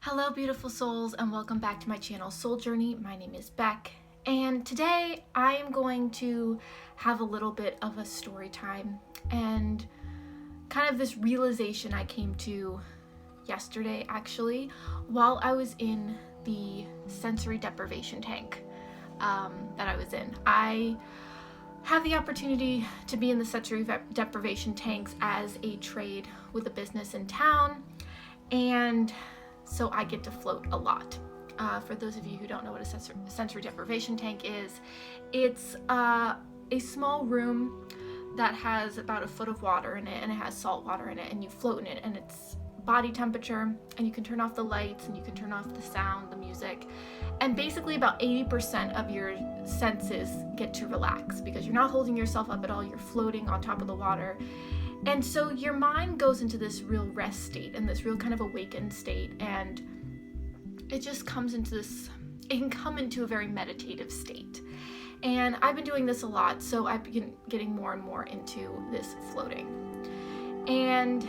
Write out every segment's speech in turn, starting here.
Hello beautiful souls, and welcome back to my channel Soul Journey. My name is Beck, and today I am going to have a little bit of a story time and kind of this realization I came to yesterday actually while I was in the sensory deprivation tank that I was in. I have the opportunity to be in the sensory deprivation tanks as a trade with a business in town, and so I get to float a lot. For those of you who don't know what a sensory deprivation tank is, it's a small room that has about a foot of water in it, and it has salt water in it, and you float in it, and it's body temperature, and you can turn off the lights, and you can turn off the sound, the music, and basically about 80% of your senses get to relax because you're not holding yourself up at all, you're floating on top of the water. And so your mind goes into this real rest state and this real kind of awakened state, and it just comes into this, it can come into a very meditative state. And I've been doing this a lot, so I've been getting more and more into this floating. And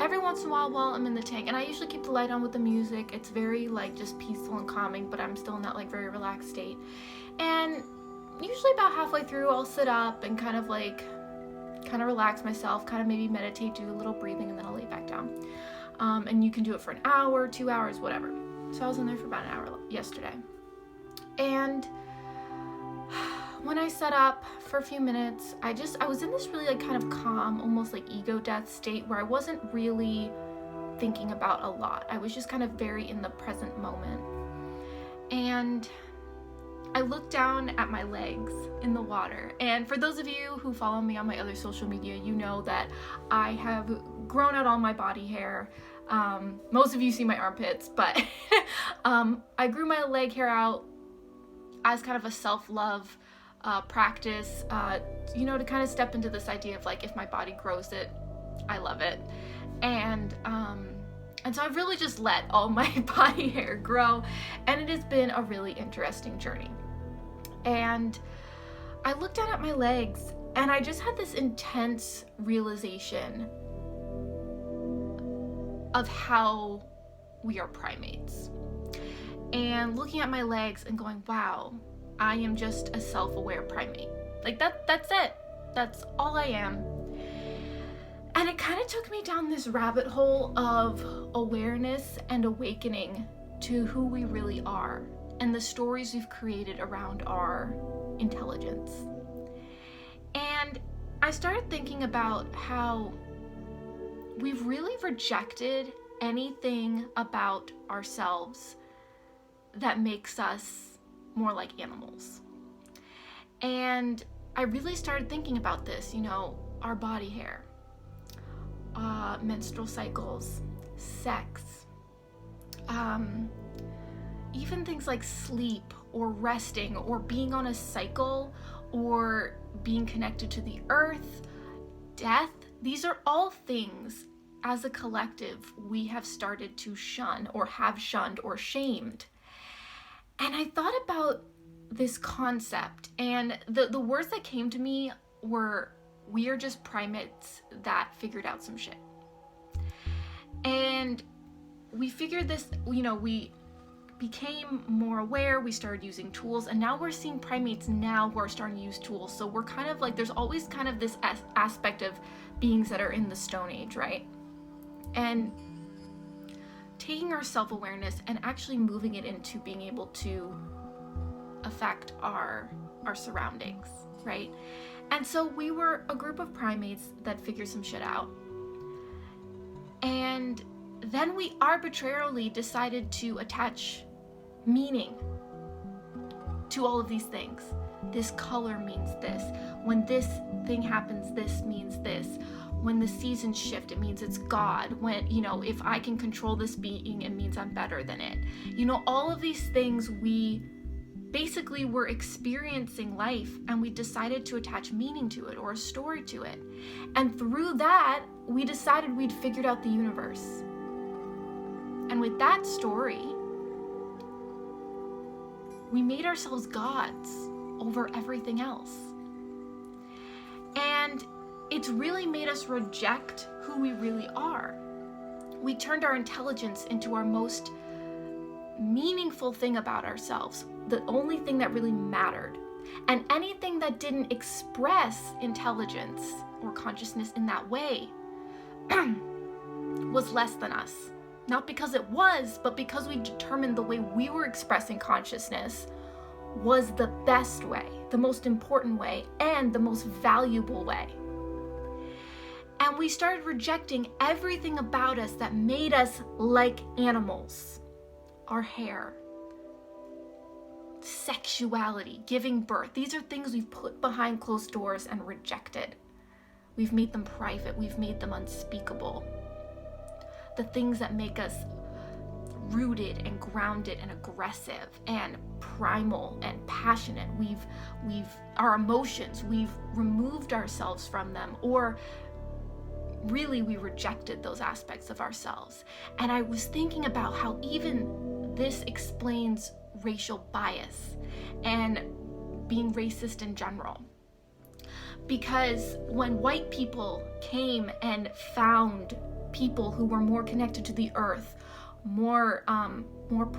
every once in a while I'm in the tank, and I usually keep the light on with the music, it's very like just peaceful and calming, but I'm still in that like very relaxed state. And usually about halfway through I'll sit up and kind of relax myself, kind of maybe meditate, do a little breathing, and then I'll lay back down. And you can do it for an hour, 2 hours, whatever. So I was in there for about an hour yesterday. And when I set up for a few minutes, I was in this really like kind of calm, almost like ego death state where I wasn't really thinking about a lot. I was just kind of very in the present moment. And I looked down at my legs in the water, and for those of you who follow me on my other social media, you know that I have grown out all my body hair. Most of you see my armpits, but I grew my leg hair out as kind of a self-love practice, to kind of step into this idea of like, if my body grows it, I love it. And so I've really just let all my body hair grow, and it has been a really interesting journey. And I looked down at my legs, and I just had this intense realization of how we are primates. And looking at my legs and going, wow, I am just a self-aware primate. Like that's it. That's all I am. And it kind of took me down this rabbit hole of awareness and awakening to who we really are and the stories we've created around our intelligence. And I started thinking about how we've really rejected anything about ourselves that makes us more like animals. And I really started thinking about this, our body hair, menstrual cycles, sex, even things like sleep or resting or being on a cycle or being connected to the earth, death. These are all things as a collective we have started to shun or have shunned or shamed. And I thought about this concept, and the words that came to me were, we are just primates that figured out some shit. And we figured this, we became more aware, we started using tools, and now we're seeing primates now who are starting to use tools. So we're kind of like, there's always kind of this aspect of beings that are in the Stone Age, right? And taking our self-awareness and actually moving it into being able to affect our surroundings, right? And so we were a group of primates that figured some shit out. And then we arbitrarily decided to attach meaning to all of these things. This color means this. When this thing happens, this means this. When the seasons shift, it means it's God. When, if I can control this being, it means I'm better than it. All of these things, we basically were experiencing life, and we decided to attach meaning to it or a story to it. And through that, we decided we'd figured out the universe. And with that story, we made ourselves gods over everything else. And it's really made us reject who we really are. We turned our intelligence into our most meaningful thing about ourselves, the only thing that really mattered. And anything that didn't express intelligence or consciousness in that way was less than us. Not because it was, but because we determined the way we were expressing consciousness was the best way, the most important way, and the most valuable way. And we started rejecting everything about us that made us like animals. Our hair, sexuality, giving birth. These are things we've put behind closed doors and rejected. We've made them private. We've made them unspeakable. The things that make us rooted and grounded and aggressive and primal and passionate. Our emotions, we've removed ourselves from them, or really we rejected those aspects of ourselves. And I was thinking about how even this explains racial bias and being racist in general. Because when white people came and found people who were more connected to the earth, more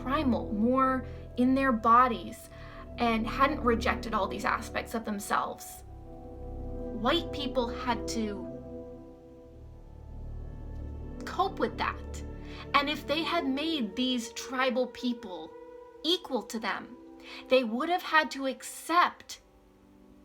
primal, more in their bodies, and hadn't rejected all these aspects of themselves, white people had to cope with that. And if they had made these tribal people equal to them, they would have had to accept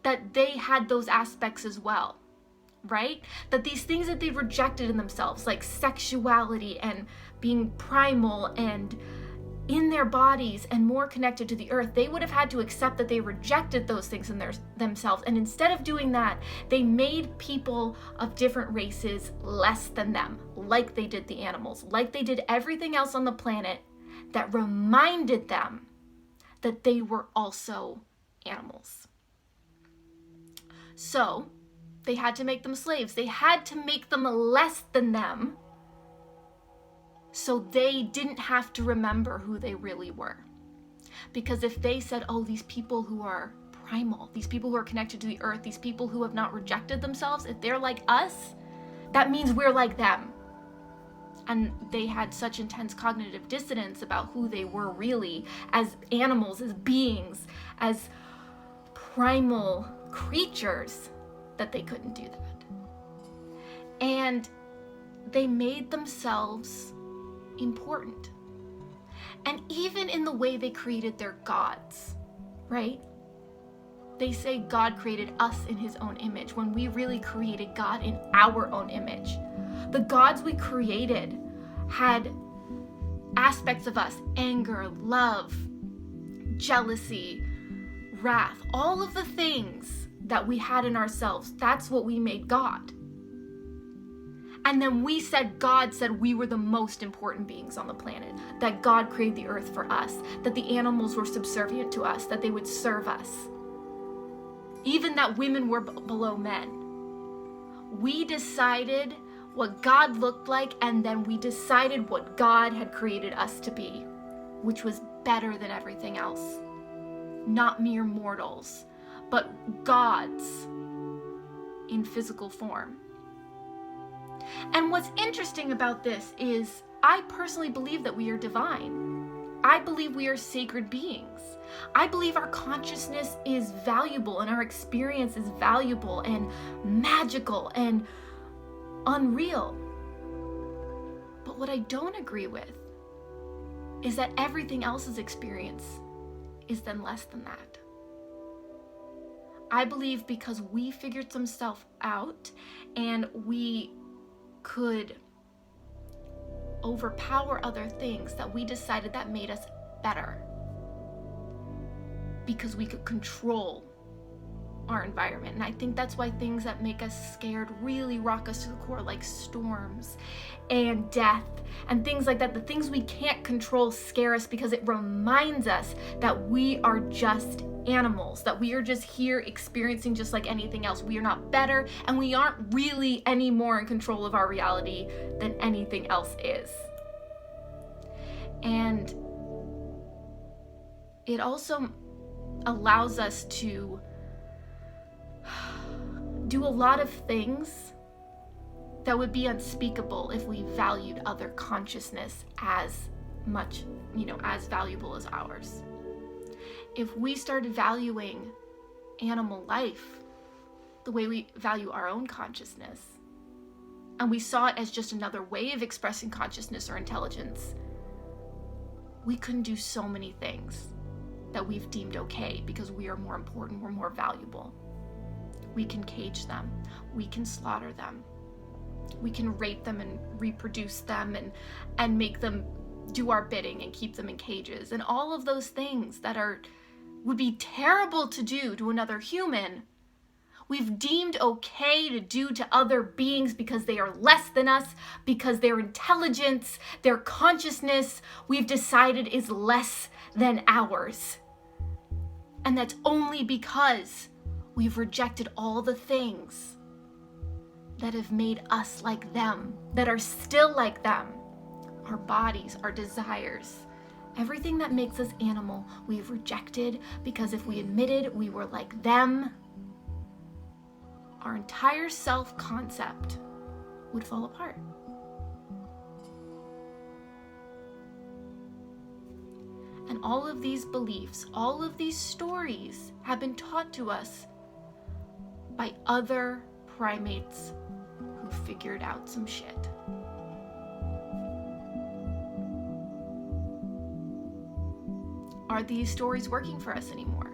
that they had those aspects as well, right? That these things that they rejected in themselves, like sexuality and being primal and in their bodies and more connected to the earth, they would have had to accept that they rejected those things in themselves. And instead of doing that, they made people of different races less than them, like they did the animals, like they did everything else on the planet that reminded them that they were also animals. So they had to make them slaves. They had to make them less than them, so they didn't have to remember who they really were. Because if they said, oh, these people who are primal, these people who are connected to the earth, these people who have not rejected themselves, if they're like us, that means we're like them. And they had such intense cognitive dissonance about who they were really as animals, as beings, as primal creatures, that they couldn't do that. And they made themselves important. And even in the way they created their gods, right? They say God created us in his own image, when we really created God in our own image. The gods we created had aspects of us: anger, love, jealousy, wrath, all of the things that we had in ourselves. That's what we made God. And then we said, God said we were the most important beings on the planet, that God created the earth for us, that the animals were subservient to us, that they would serve us, even that women were below men. We decided what God looked like, and then we decided what God had created us to be, which was better than everything else. Not mere mortals, but gods in physical form. And what's interesting about this is I personally believe that we are divine. I believe we are sacred beings. I believe our consciousness is valuable and our experience is valuable and magical and unreal. But what I don't agree with is that everything else's experience is then less than that. I believe because we figured some stuff out and we could overpower other things, that we decided that made us better because we could control our environment. And I think that's why things that make us scared really rock us to the core, like storms and death and things like that. The things we can't control scare us because it reminds us that we are just animals, that we are just here experiencing just like anything else. We are not better, and we aren't really any more in control of our reality than anything else is. And it also allows us to do a lot of things that would be unspeakable if we valued other consciousness as much, as valuable as ours. If we started valuing animal life the way we value our own consciousness, and we saw it as just another way of expressing consciousness or intelligence, we couldn't do so many things that we've deemed okay because we are more important, we're more valuable. We can cage them, we can slaughter them, we can rape them and reproduce them and make them do our bidding and keep them in cages, and all of those things that would be terrible to do to another human, we've deemed okay to do to other beings because they are less than us, because their intelligence, their consciousness, we've decided is less than ours. And that's only because we've rejected all the things that have made us like them, that are still like them. Our bodies, our desires, everything that makes us animal, we've rejected because if we admitted we were like them, our entire self-concept would fall apart. And all of these beliefs, all of these stories have been taught to us by other primates who figured out some shit. Are these stories working for us anymore?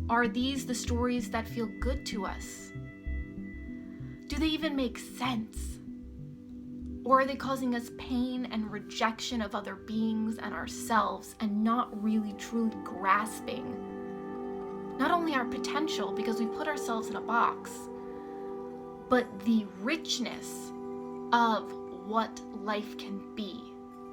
Are these the stories that feel good to us? Do they even make sense? Or are they causing us pain and rejection of other beings and ourselves and not really truly grasping not only our potential because we put ourselves in a box, but the richness of what life can be,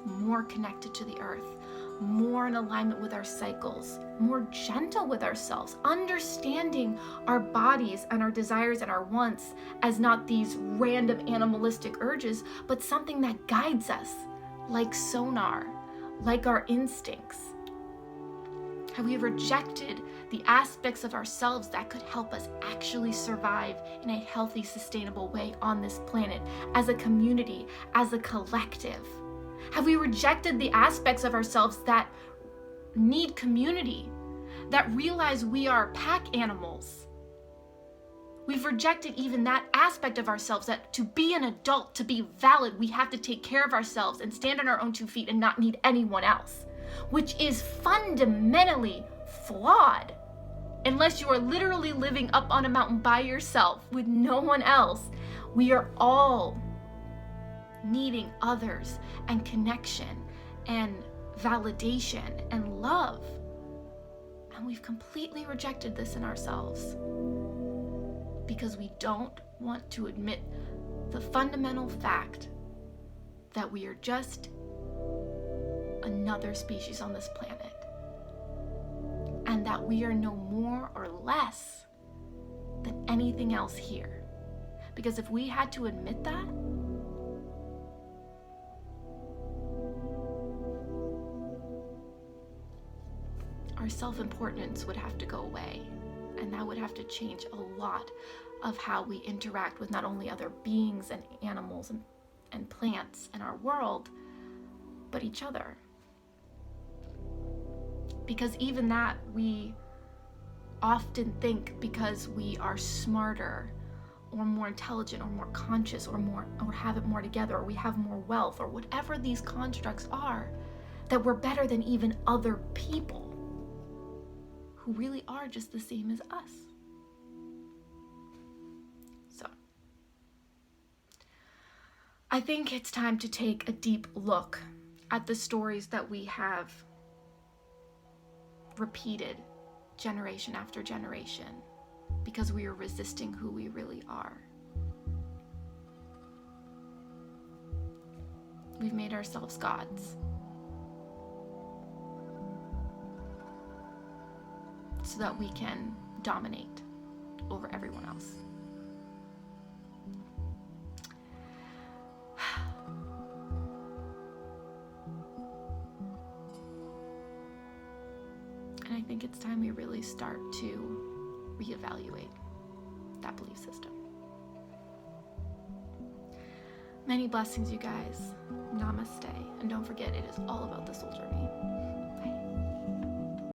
more connected to the earth, more in alignment with our cycles, more gentle with ourselves, understanding our bodies and our desires and our wants as not these random animalistic urges, but something that guides us, like sonar, like our instincts. Have we rejected the aspects of ourselves that could help us actually survive in a healthy, sustainable way on this planet, as a community, as a collective? Have we rejected the aspects of ourselves that need community, that realize we are pack animals? We've rejected even that aspect of ourselves, that to be an adult, to be valid, we have to take care of ourselves and stand on our own 2 feet and not need anyone else, which is fundamentally flawed. Unless you are literally living up on a mountain by yourself with no one else, we are all needing others and connection and validation and love. And we've completely rejected this in ourselves because we don't want to admit the fundamental fact that we are just another species on this planet, and that we are no more or less than anything else here. Because if we had to admit that, our self-importance would have to go away, and that would have to change a lot of how we interact with not only other beings and animals and plants in our world, but each other. Because even that, we often think because we are smarter or more intelligent or more conscious or have it more together, or we have more wealth, or whatever these constructs are, that we're better than even other people who really are just the same as us. So, I think it's time to take a deep look at the stories that we have repeated generation after generation because we are resisting who we really are. We've made ourselves gods so that we can dominate over everyone else. And I think it's time we really start to reevaluate that belief system. Many blessings, you guys. Namaste. And don't forget, it is all about the soul journey.